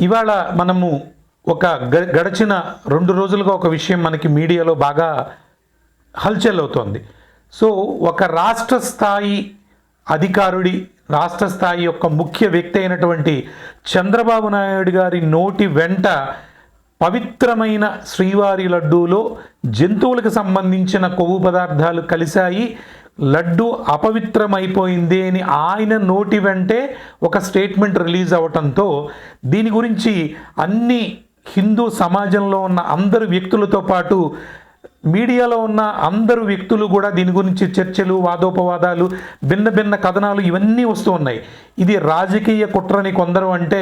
ఇవాళ మనము ఒక గడిచిన 2 రోజులుగా ఒక విషయం మనకి మీడియాలో బాగా హల్చల్ అవుతోంది. సో ఒక రాష్ట్ర స్థాయి అధికారుడి, రాష్ట్ర స్థాయి యొక్క ముఖ్య వ్యక్తి అయినటువంటి చంద్రబాబు నాయుడు గారి నోటి వెంట పవిత్రమైన శ్రీవారి లడ్డూలో జంతువులకు సంబంధించిన కొవ్వు పదార్థాలు కలిశాయి, లడ్డు అపవిత్రమైపోయింది అని ఆయన నోటి వెంటే ఒక స్టేట్మెంట్ రిలీజ్ అవ్వటంతో దీని గురించి అన్ని హిందూ సమాజంలో ఉన్న అందరు వ్యక్తులతో పాటు మీడియాలో ఉన్న అందరు వ్యక్తులు కూడా దీని గురించి చర్చలు, వాదోపవాదాలు, భిన్న భిన్న కథనాలు ఇవన్నీ వస్తూ ఉన్నాయి. ఇది రాజకీయ కుట్రని కొందరు అంటే,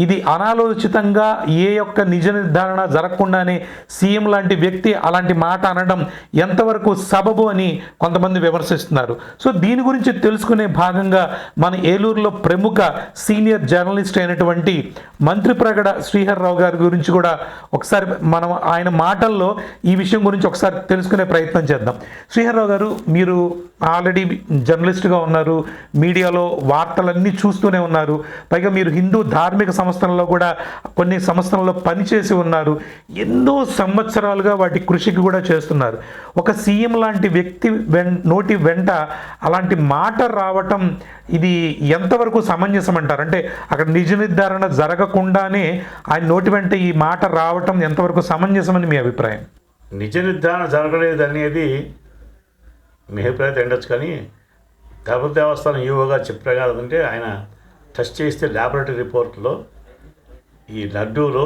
ఇది అనాలోచితంగా ఏ యొక్క నిజ నిర్ధారణ జరగకుండానే సీఎం లాంటి వ్యక్తి అలాంటి మాట అనడం ఎంతవరకు సబబు అని కొంతమంది విమర్శిస్తున్నారు. సో దీని గురించి తెలుసుకునే భాగంగా మన ఏలూరులో ప్రముఖ సీనియర్ జర్నలిస్ట్ అయినటువంటి మంత్రి ప్రగడ శ్రీహర్రావు గారి గురించి కూడా ఒకసారి మనం ఆయన మాటల్లో ఈ విషయం గురించి ఒకసారి తెలుసుకునే ప్రయత్నం చేద్దాం. శ్రీహర్రావు గారు, మీరు ఆల్రెడీ జర్నలిస్ట్గా ఉన్నారు, మీడియాలో వార్తలన్నీ చూస్తూనే ఉన్నారు, పైగా మీరు హిందూ ధార్మిక సంస్థలలో కూడా కొన్ని సంస్థలలో పనిచేసి ఉన్నారు, ఎన్నో సంవత్సరాలుగా వాటి కృషికి కూడా చేస్తున్నారు. ఒక సీఎం లాంటి వ్యక్తి నోటి వెంట అలాంటి మాట రావటం ఇది ఎంతవరకు సమంజసం అంటారు? అంటే అక్కడ నిజ నిర్ధారణ జరగకుండానే ఆయన నోటి వెంట ఈ మాట రావటం ఎంతవరకు సమంజసమని మీ అభిప్రాయం? నిజ నిర్ధారణ జరగలేదు అనేది మీ అభిప్రాయం ఉండొచ్చు, కానీ తిరుపతి దేవస్థానం ఈవోగా చెప్పారు కాదంటే ఆయన టెస్ట్ చేస్తే ల్యాబొరేటరీ రిపోర్ట్లో ఈ లడ్డూలో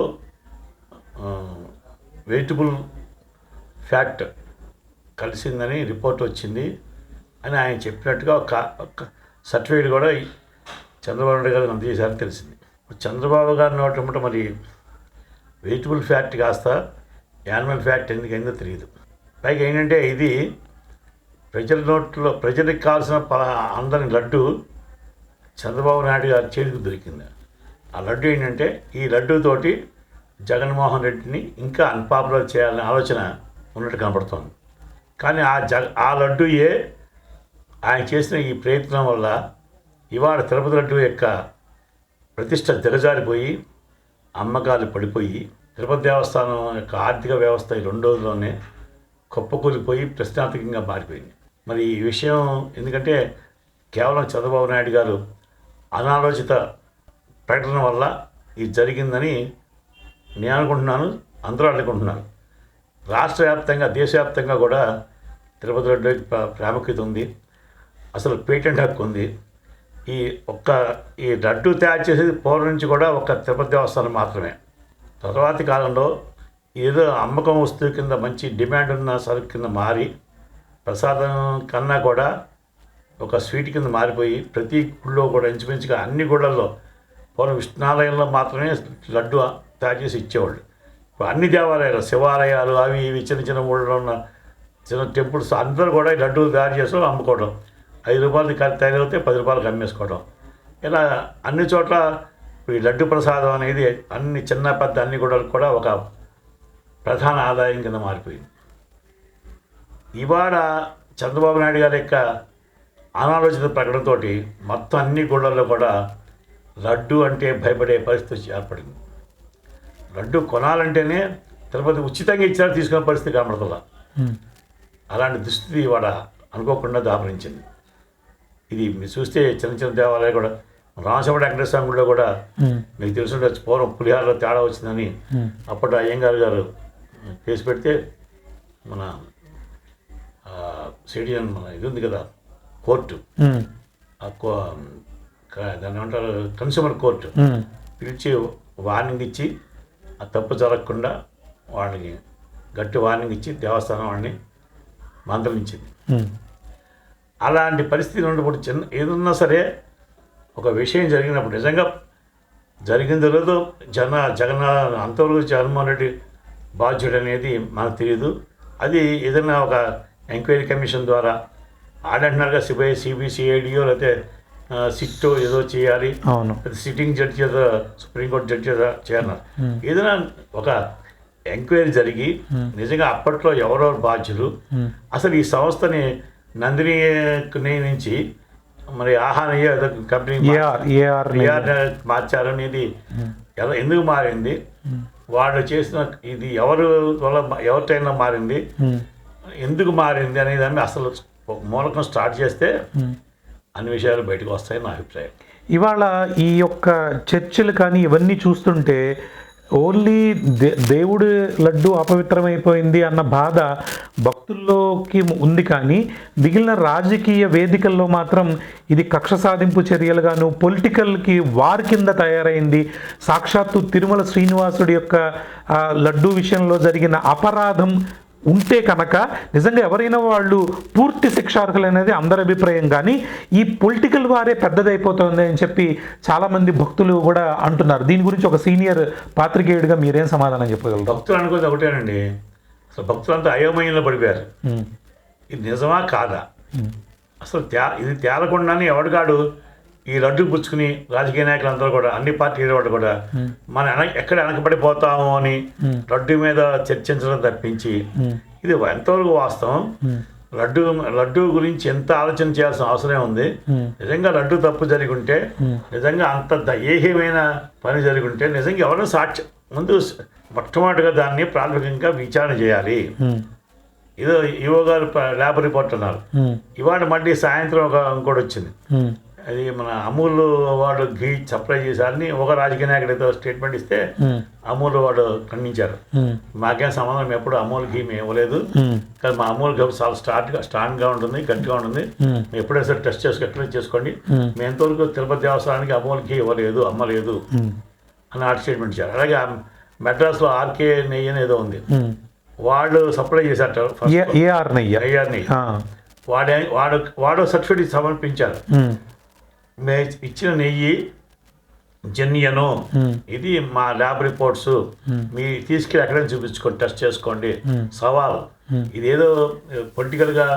వెజిటబుల్ ఫ్యాట్ కలిసిందని రిపోర్ట్ వచ్చింది అని ఆయన చెప్పినట్టుగా ఒక సర్టిఫికేట్ కూడా చంద్రబాబు నాయుడు గారు అందజేశారని తెలిసింది. చంద్రబాబు గారి నోటముట మరి వెజిటబుల్ ఫ్యాట్ కాస్త యానిమల్ ఫ్యాట్ ఎందుకైందో తెలియదు. పైగా ఏంటంటే ఇది ప్రజల నోట్లో ప్రజలకు కావాల్సిన అందరి లడ్డు చంద్రబాబు నాయుడు గారి చేతికి దొరికింది. ఆ లడ్డు ఏంటంటే ఈ లడ్డూతోటి జగన్మోహన్ రెడ్డిని ఇంకా అన్పాపులర్ చేయాలనే ఆలోచన ఉన్నట్టు కనపడుతోంది. కానీ ఆ లడ్డూయే ఆయన చేసిన ఈ ప్రయత్నం వల్ల ఇవాళ తిరుపతి లడ్డు యొక్క ప్రతిష్ట దిగజారిపోయి అమ్మకాలు పడిపోయి తిరుపతి దేవస్థానం యొక్క ఆర్థిక వ్యవస్థ ఈ 2 రోజుల్లోనే కుప్పకూలిపోయి ప్రశ్నార్థకంగా మారిపోయింది. మరి ఈ విషయం ఎందుకంటే కేవలం చంద్రబాబు నాయుడు గారు అనాలోచిత ప్రకటన వల్ల ఇది జరిగిందని నేను అనుకుంటున్నాను, అందరూ అనుకుంటున్నారు. రాష్ట్ర వ్యాప్తంగా, దేశవ్యాప్తంగా కూడా తిరుపతి లడ్డుకి ప్రాముఖ్యత ఉంది, అసలు పేటెంట్ హక్కు ఉంది. ఈ లడ్డు తయారు చేసేది పూర్వం నుంచి కూడా ఒక తిరుపతి దేవస్థానం మాత్రమే. తర్వాతి కాలంలో ఏదో అమ్మకం వస్తువు కింద మంచి డిమాండ్ ఉన్న సరుకు కింద మారి ప్రసాదం కన్నా కూడా ఒక స్వీట్ కింద మారిపోయి ప్రతి గుళ్ళో కూడా ఇంచుమించుగా అన్ని గుళ్ళల్లో పూర్వం విష్ణాలయంలో మాత్రమే లడ్డు తయారు చేసి ఇచ్చేవాళ్ళు. ఇప్పుడు అన్ని దేవాలయాలు, శివాలయాలు, అవి ఇవి చిన్న చిన్న ఊళ్ళో ఉన్న చిన్న టెంపుల్స్ అందరూ కూడా ఈ లడ్డూలు తయారు చేసి అమ్ముకోవడం, 5 రూపాయలకి తయారైతే 10 రూపాయలకు అమ్మేసుకోవడం, ఇలా అన్ని చోట్ల ఈ లడ్డు ప్రసాదం అనేది అన్ని చిన్న పెద్ద అన్ని కూడా ఒక ప్రధాన ఆదాయం కింద మారిపోయింది. ఇవాళ చంద్రబాబు నాయుడు గారి యొక్క అనాలోచిత ప్రకటనతో మొత్తం అన్ని గుళ్ళల్లో కూడా లడ్డు అంటే భయపడే పరిస్థితి ఏర్పడింది. లడ్డు కొనాలంటేనే తిరుపతి ఉచితంగా ఇచ్చారు తీసుకునే పరిస్థితి కనబడుతుందా. అలాంటి దుస్థితి ఇవాళ అనుకోకుండా దాపరించింది. ఇది మీరు చూస్తే చిన్న చిన్న దేవాలయాలు కూడా, రామచంద్ర వెంకటేశ్వర గుడిలో కూడా మీకు తెలుసుంటే పూర్వం పులిహారలో తేడా వచ్చిందని అప్పటి అయ్యంగారు గారు కేసు పెడితే మన సిడిఎన్ మన ఇది ఉంది కదా కోర్టు, దాన్ని ఏమంటారు కన్స్యూమర్ కోర్టు పిలిచి వార్నింగ్ ఇచ్చి ఆ తప్పు జరగకుండా వాళ్ళకి గట్టి వార్నింగ్ ఇచ్చి దేవస్థానం వాళ్ళని మందలించింది. అలాంటి పరిస్థితి ఉన్నప్పుడు ఏదన్నా సరే ఒక విషయం జరిగినప్పుడు నిజంగా జరిగిందో లేదో జగన్ అంతవరకు జగన్మోహన్ రెడ్డి బాధ్యుడు అనేది మనకు తెలియదు. అది ఏదైనా ఒక ఎంక్వైరీ కమిషన్ ద్వారా ఆడంటున్నారుగా సిబిసిఐడియో లేకపోతే సిట్టో ఏదో చేయాలి, సిట్టింగ్ జడ్జి ఏదో సుప్రీంకోర్టు జడ్జి ఏదో చేయాలన్నారు. ఏదైనా ఒక ఎంక్వైరీ జరిగి నిజంగా అప్పట్లో ఎవరెవరు బాధ్యులు, అసలు ఈ సంస్థని నందిని నుంచి మరి ఆహానయ్య కంపెనీ మార్చారనేది ఎందుకు మారింది, వాళ్ళు చేసిన ఇది ఎవరి వల్ల ఎవరిటైనా మారింది, ఎందుకు మారింది అనే దాన్ని అసలు మూలకం స్టార్ట్ చేస్తే అన్ని విషయాలు బయటకు వస్తాయని నా అభిప్రాయం. ఇవాళ ఈ యొక్క చర్చలు కానీ ఇవన్నీ చూస్తుంటే ఓన్లీ దేవుడి లడ్డు అపవిత్రమైపోయింది అన్న బాధ భక్తుల్లోకి ఉంది, కానీ మిగిలిన రాజకీయ వేదికల్లో మాత్రం ఇది కక్ష సాధింపు చర్యలుగాను పొలిటికల్కి వార్ కింద తయారైంది. సాక్షాత్తు తిరుమల శ్రీనివాసుడి యొక్క లడ్డు విషయంలో జరిగిన అపరాధం ఉంటే కనుక నిజంగా ఎవరైనా వాళ్ళు పూర్తి శిక్షార్హులు అనేది అందరి అభిప్రాయం, కానీ ఈ పొలిటికల్ వారే పెద్దదైపోతుంది అని చెప్పి చాలామంది భక్తులు కూడా అంటున్నారు. దీని గురించి ఒక సీనియర్ పాత్రికేయుడిగా మీరేం సమాధానం చెప్పగలరు? భక్తులు అనుకోది ఒకటేనండి, అసలు భక్తులంతా అయోమయంలో పడిపోయారు. ఇది నిజమా కాదా అసలు ఇది తేలకుండానే ఎవడికాడు ఈ లడ్డు పుచ్చుకుని రాజకీయ నాయకులందరూ కూడా అన్ని పార్టీల వాళ్ళు కూడా ఎక్కడ వెనకబడిపోతాము అని లడ్డు మీద చర్చించడం తప్పించి ఇది ఎంతవరకు వాస్తవం, లడ్డు గురించి ఎంత ఆలోచన చేయాల్సిన అవసరం ఉంది, నిజంగా లడ్డు తప్పు జరిగి ఉంటే, నిజంగా అంత ఏహ్యమైన పని జరిగి ఉంటే నిజంగా ఎవరైనా సాక్ష్యం ముందు మొట్టమొదటిగా దాన్ని ప్రాథమికంగా విచారణ చేయాలి. ఏదో ఈవో గారు ల్యాబ్ రిపోర్ట్ అన్నారు, ఇవాళ మళ్ళీ సాయంత్రం ఇంకోటి వచ్చింది, అది మన అమూల్ వాడు ఘీ సప్లై చేశారని ఒక రాజకీయ నాయకుడు ఏదో స్టేట్మెంట్ ఇస్తే అమూల్ వాడు ఖండించారు. మాకేం సంబంధం, ఎప్పుడు అమూల్ ఘీ మేము ఇవ్వలేదు, కానీ మా అమూల్ ఘీ చాలా స్ట్రాంగ్గా ఉంటుంది, గట్టిగా ఉంటుంది, మేము ఎప్పుడైనా సరే టెస్ట్ చేసుకోండి, మేము ఎంతవరకు తిరుపతి దేవస్థానానికి అమూల్ ఘీ ఇవ్వలేదు, అమ్మలేదు అని ఆర్ట్ స్టేట్మెంట్ ఇచ్చారు. అలాగే మెడ్రాస్లో ఆర్కే నెయ్యి అని ఏదో ఉంది, వాళ్ళు సప్లై చేశారు ఏఆర్ నెయ్యి, వాడు సర్టిఫికేట్ సమర్పించారు, మేము ఇచ్చిన నెయ్యి జెన్యను, ఇది మా ల్యాబ్ రిపోర్ట్స్, మీ తీసుకెళ్ళి ఎక్కడైనా చూపించుకోండి, టెస్ట్ చేసుకోండి, సవాల్. ఇదేదో పొలిటికల్గా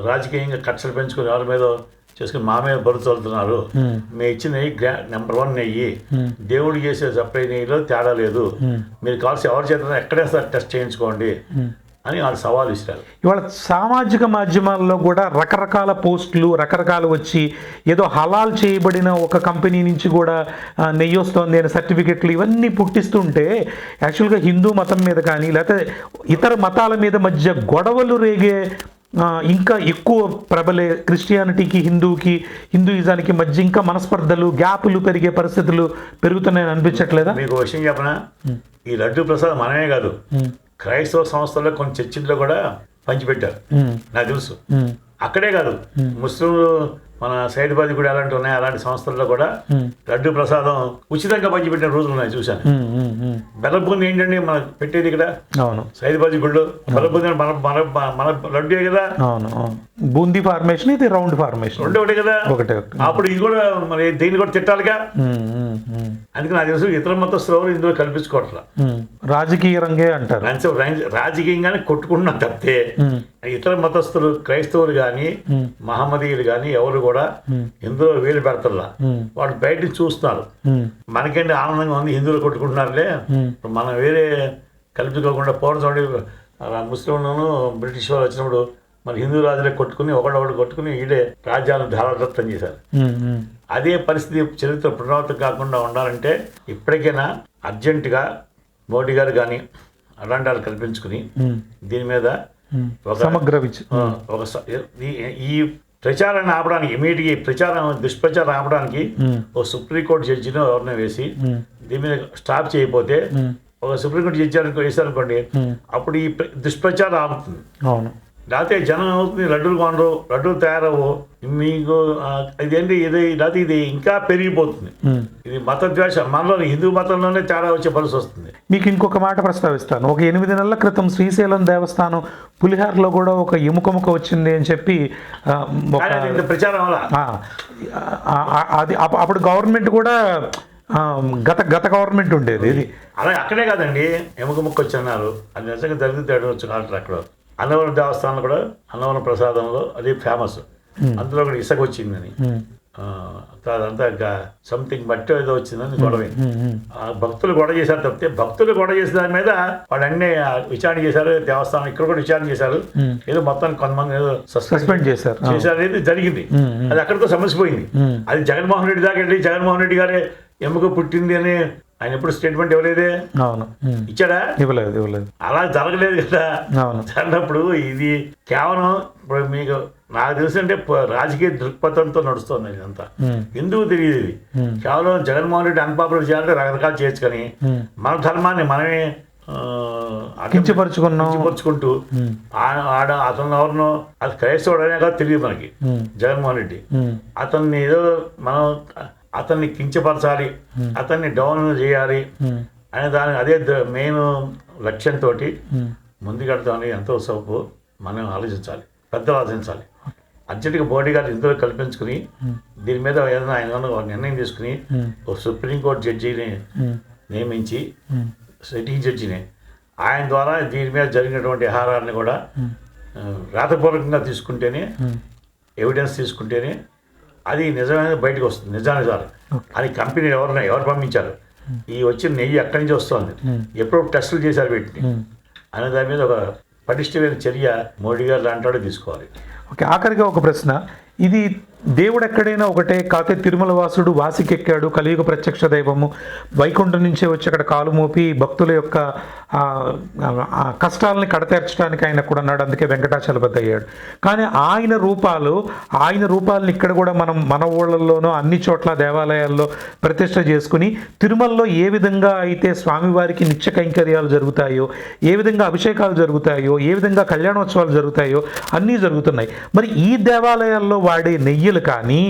రాజకీయంగా కక్షలు పెంచుకొని ఎవరి మీద చేసుకుని మా మీద బరువు చల్లుతున్నారు. మేము ఇచ్చిన నెయ్యి నెంబర్ 1 నెయ్యి, దేవుడు చేసే సప్లై నెయ్యిలో తేడా లేదు, మీరు కావాల్సి ఎవరి చేత ఎక్కడైనా టెస్ట్ చేయించుకోండి అని వాళ్ళు సవాల్ ఇస్తారు. ఇవాళ సామాజిక మాధ్యమాల్లో కూడా రకరకాల పోస్టులు రకరకాలు వచ్చి ఏదో హలాల్ చేయబడిన ఒక కంపెనీ నుంచి కూడా నెయ్యి వస్తుంది అనే సర్టిఫికెట్లు ఇవన్నీ పుట్టిస్తుంటే యాక్చువల్గా హిందూ మతం మీద కానీ లేకపోతే ఇతర మతాల మీద మధ్య గొడవలు రేగే ఇంకా ఎక్కువ ప్రబలే క్రిస్టియానిటీకి హిందూయిజానికి మధ్య ఇంకా మనస్పర్ధలు గ్యాపులు పెరిగే పరిస్థితులు పెరుగుతున్నాయని అనిపించట్లేదా? మీకు విషయం చెప్పనా, ఈ లడ్డు ప్రసాదం మనమే కాదు, క్రైస్తవ సంస్థల్లో కొన్ని చర్చిల్లో కూడా పంచిపెట్టారు, నాకు తెలుసు. అక్కడే కాదు, ముస్లింలు మన సైదాబాద్ కూడా అలాంటి ఉన్నాయి, అలాంటి సంస్థల్లో కూడా లడ్డు ప్రసాదం ఉచితంగా పంచిపెట్టిన రోజులు ఉన్నాయి, చూశాను. బెల్లబూంది ఏంటండి మన పెట్టేది ఇక్కడ, అవును సైదాబాద్ గుడిలో బెల్లబూంది మన లడ్డే కదా, బూందీ ఫార్మేషన్, ఇది రౌండ్ ఫార్మేషన్, రెండే ఒకటే కదా, ఒకటే. అప్పుడు ఇది కూడా మరి దీన్ని కూడా తిట్టాలిగా. అందుకే నాకు తెలుసు ఇతర మతస్థులు ఎవరు ఇందులో కల్పించుకోవట్లా, రాజకీయ రంగే అంటారు, రాజకీయంగానే కొట్టుకుంటున్నా తప్పితే ఇతర మతస్థులు క్రైస్తవులు కానీ మహమ్మదీయులు కానీ ఎవరు కూడా ఇందులో వేలు పెడతల్లా. వాళ్ళు బయట చూస్తున్నారు, మనకేంటి ఆనందంగా ఉంది హిందువులు కొట్టుకుంటున్నారులే, మనం వేరే కల్పించుకోకుండా పోవడం. ముస్లింలను బ్రిటిష్ వాళ్ళు వచ్చినప్పుడు మన హిందూ రాజులే కొట్టుకుని ఒకడొకడు కొట్టుకుని ఈడే రాజ్యాలను ధారాదత్తం చేశారు. అదే పరిస్థితి చరిత్ర పునరావృతం కాకుండా ఉండాలంటే ఇప్పటికైనా అర్జెంటుగా మోడీ గారు కానీ అలాంటి వాళ్ళు కల్పించుకుని దీని మీద ఈ ప్రచారాన్ని ఆపడానికి ఇమీడియట్గా దుష్ప్రచారం ఆపడానికి ఒక సుప్రీంకోర్టు జడ్జిని ఎవరినో వేసి దీని మీద స్టాప్ చేయకపోతే, ఒక సుప్రీంకోర్టు జడ్జి వేశారనుకోండి, అప్పుడు ఈ దుష్ప్రచారం ఆపుతుంది. అవును, లేకపోతే జనం అవుతుంది, లడ్డూలు కొనరు, లడ్డూలు తయారవు, మీకు ఇదేంటి లేకపోతే ఇది ఇంకా పెరిగిపోతుంది. ఇది మత ద్వేషం, మనలో హిందూ మతంలోనే తేడా వచ్చే పరిస్థితి వస్తుంది. మీకు ఇంకొక మాట ప్రస్తావిస్తాను. ఒక 8 నెలల క్రితం శ్రీశైలం దేవస్థానం పులిహార్లో కూడా ఒక ఎముకముక వచ్చింది అని చెప్పి ప్రచారం వల్ల అది అప్పుడు గవర్నమెంట్ కూడా గత గవర్నమెంట్ ఉండేది ఇది. అలా అక్కడే కాదండి, ఎముక ముక్క వచ్చి అన్నారు, అది నిజంగా జరిగితే వచ్చు అక్కడ అన్నవరం దేవస్థానంలో కూడా అన్నవరం ప్రసాదంలో అది ఫేమస్, అందులో కూడా ఇసుక వచ్చిందని, అదంతా సంథింగ్ బట్టి ఏదో వచ్చిందని గొడవ. భక్తులు గొడవ చేశారు తప్పితే భక్తులు గొడవ చేసిన దాని మీద వాళ్ళు అన్ని విచారణ చేశారు, దేవస్థానం ఇక్కడ కూడా విచారణ చేశారు, ఏదో మొత్తం కొంతమంది ఏదో సస్పెండ్ చేశారు అనేది జరిగింది. అది అక్కడితో సమస్య పోయింది. అది జగన్మోహన్ రెడ్డి దాకా వెళ్ళి జగన్మోహన్ రెడ్డి గారే ఎముక పుట్టింది అని ఆయన ఎప్పుడు స్టేట్మెంట్ ఇవ్వలేదే. అవును. ఇచ్చాడా? ఇవ్వలేదు. అలా జరగలేదు కదా. అవును. జరిగినప్పుడు ఇది కేవలం ఇప్పుడు మీకు నాకు తెలిసి అంటే రాజకీయ దృక్పథంతో నడుస్తుంది ఇదంతా. ఎందుకు తెలియదు ఇది. కేవలం జగన్మోహన్ రెడ్డి అన్పాపులర్ చేయాలంటే రకరకాలు చేయొచ్చు, కానీ మన ధర్మాన్ని మనమే కించపరుచుకుంటూ అతను ఎవరినో అది క్రైస్తవుడు అనే కాదు తెలియదు మనకి. జగన్మోహన్ రెడ్డి అతన్ని ఏదో మనం అతన్ని కించపరచాలి, అతన్ని డౌన్ చేయాలి అనే దాని అదే మెయిన్ లక్ష్యంతో ముందుకెడతామని ఎంతో సోపు మనం ఆలోచించాలి, పెద్దలు ఆలోచించాలి. అర్జెంటుగా బోడీ గారు ఇందులో కల్పించుకుని దీని మీద ఏదైనా ఆయన నిర్ణయం తీసుకుని ఒక సుప్రీంకోర్టు జడ్జిని నియమించి, సిట్టింగ్ జడ్జిని, ఆయన ద్వారా దీని మీద జరిగినటువంటి ఆహారాన్ని కూడా రాతపూర్వకంగా తీసుకుంటేనే, ఎవిడెన్స్ తీసుకుంటేనే అది నిజమైన బయటకు వస్తుంది. నిజానిజాలు అది కంపెనీ ఎవరు పంపించారు, ఈ వచ్చిన నెయ్యి ఎక్కడి నుంచి వస్తుంది, ఎప్పుడు టెస్టులు చేశారు వీటిని అనే దాని మీద ఒక పటిష్టమైన చర్య మోడీ గారు లాంటి తీసుకోవాలి. ఓకే, ఆఖరిగా ఒక ప్రశ్న. ఇది దేవుడు ఎక్కడైనా ఒకటే, కాకపోతే తిరుమల వాసుడు వాసికెక్కాడు, కలియుగ ప్రత్యక్ష దైవము, వైకుంఠం నుంచే వచ్చి అక్కడ కాలు మోపి భక్తుల యొక్క కష్టాలని కడతీర్చడానికి ఆయన కూడా అన్నాడు, అందుకే వెంకటాచలపతి అయ్యాడు. కానీ ఆయన రూపాలని ఇక్కడ కూడా మనం మన ఊళ్ళల్లోనూ అన్ని చోట్ల దేవాలయాల్లో ప్రతిష్ట చేసుకుని తిరుమలలో ఏ విధంగా అయితే స్వామివారికి నిత్య కైంకర్యాలు జరుగుతాయో, ఏ విధంగా అభిషేకాలు జరుగుతాయో, ఏ విధంగా కళ్యాణోత్సవాలు జరుగుతాయో అన్నీ జరుగుతున్నాయి. మరి ఈ దేవాలయాల్లో వాడే నెయ్యిలు కానీ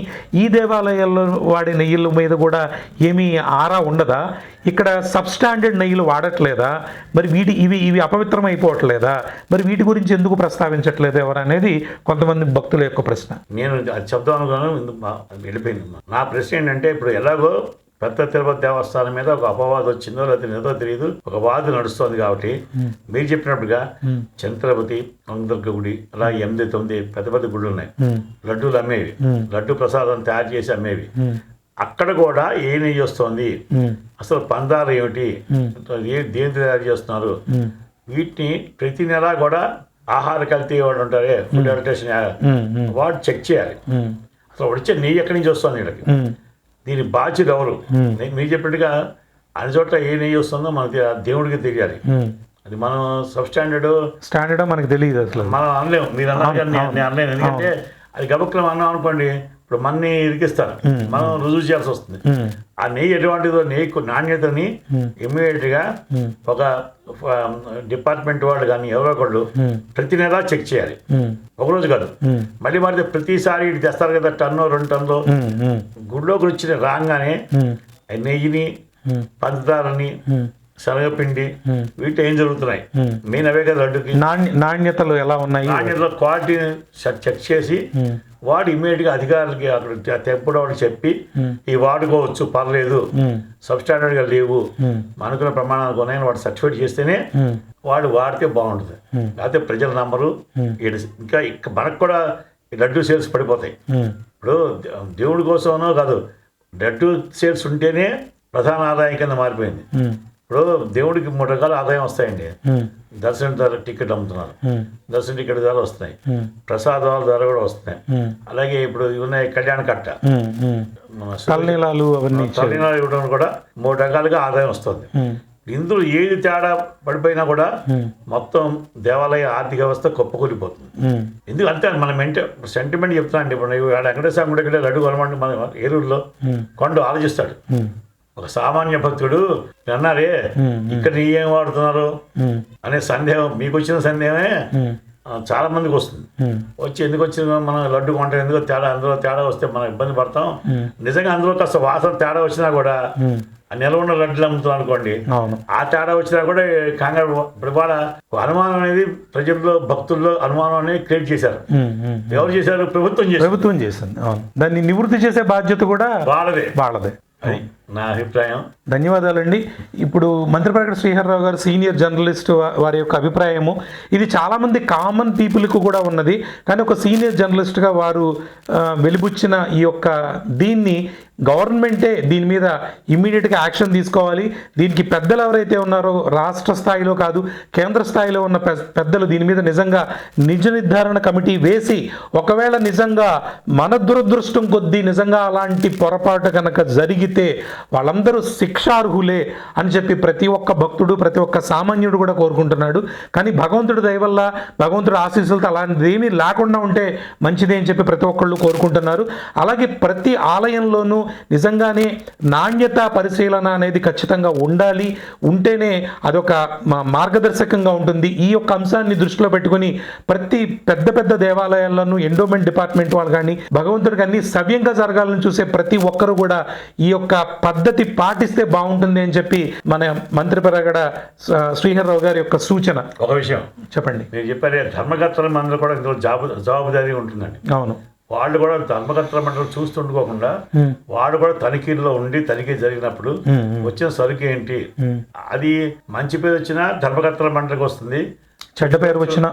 ఈ దేవాలయాల్లో వాడే నెయ్యిల మీద కూడా ఏమీ ఆరా ఉండదా? ఇక్కడ సబ్స్టాండర్డ్ నెయ్యిలు వాడట్లేదా? మరి ఇవి అపవిత్రం అయిపోవట్లేదా? మరి వీటి గురించి ఎందుకు ప్రస్తావించట్లేదు ఎవరు అనేది కొంతమంది భక్తుల యొక్క ప్రశ్న. నేను అది చెప్దాం అనుకున్నాను, వెళ్ళిపోయింది. నా ప్రశ్న ఏంటంటే, ఇప్పుడు ఎలాగో పెద్ద తిరుపతి దేవస్థానం మీద ఒక అపవాదం వచ్చిందో లేకపోతే ఏదో తెలియదు, ఒక వాదన నడుస్తుంది. కాబట్టి మీరు చెప్పినట్టుగా చంద్రపతి, అంగదుర్గ గుడి, అలా 8-9 పెద్ద గుడులు ఉన్నాయి. లడ్డూలు అమ్మేవి, లడ్డు ప్రసాదం తయారు చేసి అమ్మేవి. అక్కడ కూడా ఏ నెయ్యి వస్తుంది, అసలు పందాలు ఏమిటి, దేని తయారు చేస్తున్నారు, వీటిని ప్రతి నెల కూడా ఆహార కల్తీ వాడు ఉంటారే, ఫుడ్ అడల్టరేషన్, వాడు చెక్ చేయాలి. అసలు వచ్చే నెయ్యి ఎక్కడి నుంచి వస్తుంది వీళ్ళకి, దీని బాధ్యత ఎవరు? మీరు చెప్పినట్టుగా అన్ని చోట్ల ఏ నెయ్యి వస్తుందో మనకి దేవుడికి తెలియాలి. అది మనం స్టాండర్డ్ మనకి తెలియదు, అసలు మనం అనలేము. మీరు అన్నారు, నేను అనలేను. ఎందుకంటే అది గబక్రం అన్నాం అనుకోండి, ఇప్పుడు మన్ని ఇరికిస్తారు, మనం రుజువు చేయాల్సి వస్తుంది. ఆ నెయ్యి ఎటువంటిదో, నెయ్యి నాణ్యతని ఇమ్మీడియట్గా ఒక డిపార్ట్మెంట్ వాళ్ళు కానీ ఎవరో ఒకళ్ళు ప్రతి నెల చెక్ చేయాలి. ఒకరోజు కాదు, మళ్ళీ మరి ప్రతిసారి ఇటు తెస్తారు కదా, 1-2 టన్నులు గుడిలోకి వచ్చిన రాగానే నెయ్యిని, పంచదారని, శనగపిండి, వీటిలో ఏం జరుగుతున్నాయి, మెయిన్ అవే కదా లడ్డుకి. నాణ్యతలు ఎలా ఉన్నాయి, నాణ్యతలో క్వాలిటీని చెక్ చేసి వాడు ఇమ్మీడియట్గా అధికారులకి అక్కడ తెంపుడు చెప్పి ఈ వాడుకోవచ్చు, పర్లేదు, సబ్స్టాండర్డ్ గా లేవు, అనుకున్న ప్రమాణాలకు ఉన్నాయని వాడు సర్టిఫైడ్ చేస్తేనే వాడు వాడితే బాగుంటుంది. లేకపోతే ప్రజల నంబరు ఇంకా మనకు కూడా లడ్డూ సేల్స్ పడిపోతాయి. ఇప్పుడు దేవుడి కోసమనో కాదు, లడ్డూ సేల్స్ ఉంటేనే ప్రధాన ఆదాయం కింద మారిపోయింది. ఇప్పుడు దేవుడికి 3 రకాల ఆదాయం వస్తాయండి. దర్శనం ధర టికెట్ అమ్ముతున్నారు, దర్శన టికెట్ ధర వస్తున్నాయి, ప్రసాదాల ధర కూడా వస్తున్నాయి. అలాగే ఇప్పుడు ఉన్నాయి కళ్యాణ కట్ట, తలనీలాలు ఇవ్వడం కూడా 3 రకాలుగా ఆదాయం వస్తుంది. ఇందులో ఏది తేడా పడిపోయినా కూడా మొత్తం దేవాలయ ఆర్థిక వ్యవస్థ కుప్పకూలిపోతుంది. ఎందుకు అంతే, మనం సెంటిమెంట్ చెప్తా అండి. ఇప్పుడు వెంకటేశ్వర గుడి కంటే లడ్డు కొనమంటే మన ఏలూరులో కొండ ఆలోచిస్తాడు. ఒక సామాన్య భక్తుడు అన్నారే, ఇక్కడ ఏం వాడుతున్నారు అనే సందేహం, మీకు వచ్చిన సందేహమే చాలా మందికి వస్తుంది. వచ్చి ఎందుకు వచ్చింది, మనం లడ్డు కొంటాం ఎందుకో అందులో తేడా వస్తే మనం ఇబ్బంది పడతాం. నిజంగా అందులో కాస్త వాసన తేడా వచ్చినా కూడా, నిల్వ ఉన్న లడ్డులు అమ్ముతాం అనుకోండి, ఆ తేడా వచ్చినా కూడా కంగారు. ఇప్పుడు వాళ్ళ అనుమానం అనేది ప్రజల్లో, భక్తుల్లో అనుమానం అనేది క్రియేట్ చేశారు. ఎవరు చేశారు? ప్రభుత్వం చేసింది. దాన్ని నివృత్తి చేసే బాధ్యత కూడా వాళ్ళదే. అది నా అభిప్రాయం. ధన్యవాదాలండి. ఇప్పుడు మంత్రిప్రగడ శ్రీహర్రావు గారు సీనియర్ జర్నలిస్ట్, వారి యొక్క అభిప్రాయము ఇది చాలామంది కామన్ పీపుల్కి కూడా ఉన్నది. కానీ ఒక సీనియర్ జర్నలిస్ట్గా వారు వెలిబుచ్చిన ఈ యొక్క దీన్ని గవర్నమెంటే దీని మీద ఇమ్మీడియట్గా యాక్షన్ తీసుకోవాలి. దీనికి పెద్దలు ఎవరైతే ఉన్నారో రాష్ట్ర స్థాయిలో కాదు, కేంద్ర స్థాయిలో ఉన్న పెద్దలు దీని మీద నిజంగా నిజ నిర్ధారణ కమిటీ వేసి, ఒకవేళ నిజంగా మన దురదృష్టం కొద్దీ నిజంగా అలాంటి పొరపాటు కనుక జరిగితే వాళ్ళందరూ శిక్షార్హులే అని చెప్పి ప్రతి ఒక్క భక్తుడు ప్రతి ఒక్క సామాన్యుడు కూడా కోరుకుంటున్నాడు. కానీ భగవంతుడి దయ వల్ల భగవంతుడి ఆశీస్సులతో అలాంటిది ఏమీ లేకుండా ఉంటే మంచిదే అని చెప్పి ప్రతి ఒక్కళ్ళు కోరుకుంటున్నారు. అలాగే ప్రతి ఆలయంలోనూ నిజంగానే నాణ్యత పరిశీలన అనేది ఖచ్చితంగా ఉండాలి. ఉంటేనే అదొక మార్గదర్శకంగా ఉంటుంది. ఈ యొక్క అంశాన్ని దృష్టిలో పెట్టుకుని ప్రతి పెద్ద పెద్ద దేవాలయాల్లోనూ ఎండోమెంట్ డిపార్ట్మెంట్ వాళ్ళు కానీ భగవంతుడికి అన్ని సవ్యంగా జరగాలని చూసే ప్రతి ఒక్కరు కూడా ఈ యొక్క పద్ధతి పాటిస్తే బాగుంటుంది అని చెప్పి మన మంత్రి పరగడ శ్రీహర్రావు గారి యొక్క సూచన. ఒక విషయం చెప్పండి. మీరు చెప్పారు ధర్మకర్తల మండలి కూడా ఇందులో జవాబుదారీ ఉంటుందండి. అవును, వాళ్ళు కూడా ధర్మకర్తల మండలి చూస్తుండుకోకుండా వాడు కూడా తనిఖీలో ఉండి తనిఖీ జరిగినప్పుడు వచ్చిన సరుకు ఏంటి, అది మంచి పేరు వచ్చినా ధర్మకర్తల మండలికి వస్తుంది, చెడ్డ పేరు వచ్చిన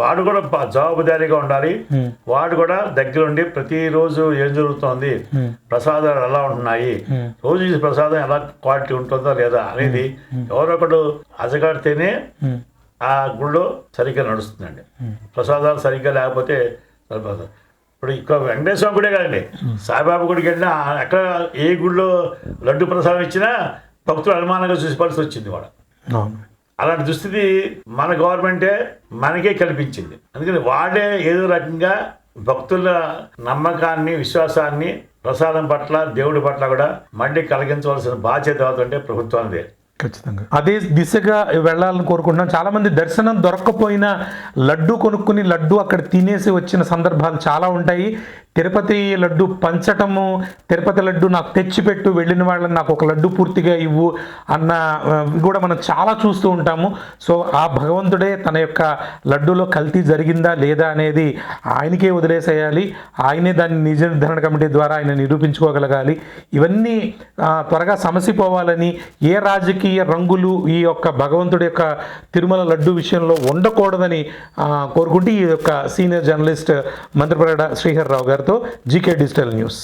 వాడు కూడా జవాబుదారీగా ఉండాలి. వాడు కూడా దగ్గరుండి ప్రతిరోజు ఏం జరుగుతోంది, ప్రసాదాలు ఎలా ఉంటున్నాయి, రోజు ఈ ప్రసాదం ఎలా క్వాలిటీ ఉంటుందో లేదా అనేది ఎవరొకడు అజగడితేనే ఆ గుళ్ళో సరిగ్గా నడుస్తుందండి. ప్రసాదాలు సరిగ్గా లేకపోతే సరిపోతుంది. ఇప్పుడు ఇక్కడ వెంకటేశ్వర గుడే కదండి, సాయిబాబా గుడికి వెళ్ళినా ఎక్కడ ఏ గుడిలో లడ్డు ప్రసాదం ఇచ్చినా భక్తులు అనుమానంగా చూసి పరిస్థితి వచ్చింది. వాడు అలాంటి దుస్థితి మన గవర్నమెంటే మనకే కల్పించింది. అందుకని వాడే ఏదో రకంగా భక్తుల నమ్మకాన్ని విశ్వాసాన్ని ప్రసాదం పట్ల దేవుడి పట్ల కూడా మళ్ళీ కలిగించవలసిన బాధ్యత అవుతుంటే ప్రభుత్వానిదే. ఖచ్చితంగా అదే దిశగా వెళ్ళాలని కోరుకుంటున్నాం. చాలా మంది దర్శనం దొరక్కపోయినా లడ్డు కొనుక్కుని లడ్డు అక్కడ తినేసి వచ్చిన సందర్భాలు చాలా ఉంటాయి. తిరుపతి లడ్డు పంచటము, తిరుపతి లడ్డు నాకు తెచ్చిపెట్టు, వెళ్ళిన వాళ్ళని నాకు ఒక లడ్డు పూర్తిగా ఇవ్వు అన్న కూడా మనం చాలా చూస్తూ ఉంటాము. సో ఆ భగవంతుడే తన యొక్క లడ్డూలో కల్తీ జరిగిందా లేదా అనేది ఆయనకే వదిలేసేయాలి. ఆయనే దాన్ని నిజ నిర్ధారణ కమిటీ ద్వారా ఆయన నిరూపించుకోగలగాలి. ఇవన్నీ త్వరగా సమసిపోవాలని, ఏ రాజకీయ రంగులు ఈ యొక్క భగవంతుడి యొక్క తిరుమల లడ్డు విషయంలో ఉండకూడదని కోరుకుంటూ ఈ యొక్క సీనియర్ జర్నలిస్ట్ మంత్రి పరగడ శ్రీహర్రావు గారితో జీకే డిజిటల్ న్యూస్.